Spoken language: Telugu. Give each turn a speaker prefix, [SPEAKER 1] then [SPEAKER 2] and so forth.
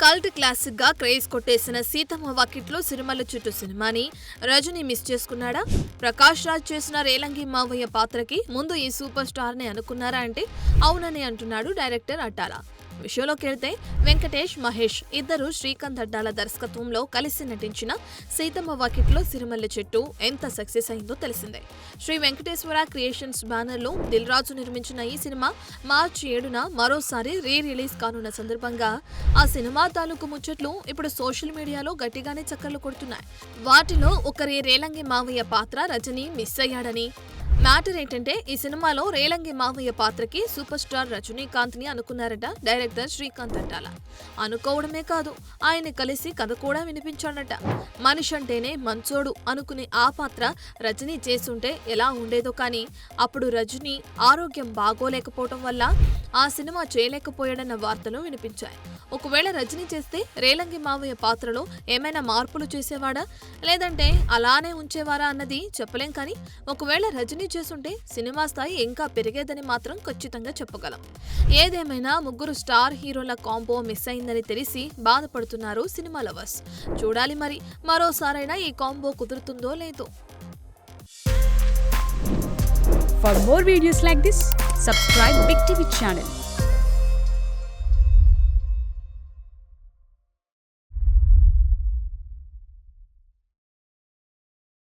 [SPEAKER 1] కల్ట్ క్లాసిక్ గా క్రేజ్ కొట్టేసిన సీతమ్మ వాకిట్లో సిరిమల్ల చుట్టూ సినిమాని రజనీ మిస్ చేసుకున్నాడా? ప్రకాష్ రాజ్ చేసిన రేలంగి మావయ్య పాత్రకి ముందు ఈ సూపర్ స్టార్ ని అనుకున్నారా అంటే అవునని అంటున్నాడు డైరెక్టర్ అట్టాల. విషయంలోకి వెళ్తే వెంకటేష్, మహేష్ ఇద్దరు శ్రీకాంత్ అడ్డాల దర్శకత్వంలో కలిసి నటించిన సీతమ్మ వాకిట్లో సిరిమల్ల చెట్టు ఎంత సక్సెస్ అయిందో తెలిసిందే. శ్రీ వెంకటేశ్వర క్రియేషన్స్ బ్యానర్ లో దిల్ రాజు నిర్మించిన ఈ సినిమా మార్చి 7న మరోసారి రిలీజ్ కానున్న సందర్భంగా ఆ సినిమా తాలూకు ముచ్చట్లు ఇప్పుడు సోషల్ మీడియాలో గట్టిగానే చక్కర్లు కొడుతున్నాయి. వాటిలో ఒకరి రేలంగి మావయ్య పాత్ర రజనీ మిస్ అయ్యాడని, మ్యాటర్ ఏంటంటే ఈ సినిమాలో రేలంగి మావయ్య పాత్రకి సూపర్ స్టార్ రజనీకాంత్ ని అనుకున్నారట డైరెక్టర్ శ్రీకాంత్ అడ్డాల. అనుకోవడమే కాదు, ఆయన కలిసి కథ కూడా వినిపించాడట. మనిషి అంటేనే మంచోడు అనుకునే ఆ పాత్ర రజనీ చేసుంటే ఎలా ఉండేదో, కానీ అప్పుడు రజనీ ఆరోగ్యం బాగోలేకపోవడం వల్ల ఆ సినిమా చేయలేకపోయాడన్న వార్తలు వినిపించాయి. ఒకవేళ రజనీ చేస్తే రేలంగి మావయ్య పాత్రలో ఏమైనా మార్పులు చేసేవాడా, లేదంటే అలానే ఉంచేవారా అన్నది చెప్పలేం. కానీ ఒకవేళ రజనీ చేసుంటే సినిమా స్థాయి ఇంకా పెరిగేదని మాత్రం ఖచ్చితంగా చెప్పగలం. ఏదేమైనా ముగ్గురు స్టార్ హీరోల కాంబో మిస్ అయిందని తెలిసి బాధపడుతున్నారు సినిమా లవర్స్. చూడాలి మరి మరోసారైనా ఈ కాంబో కుదురుతుందో లేదో.
[SPEAKER 2] For more videos like this, subscribe Big TV channel.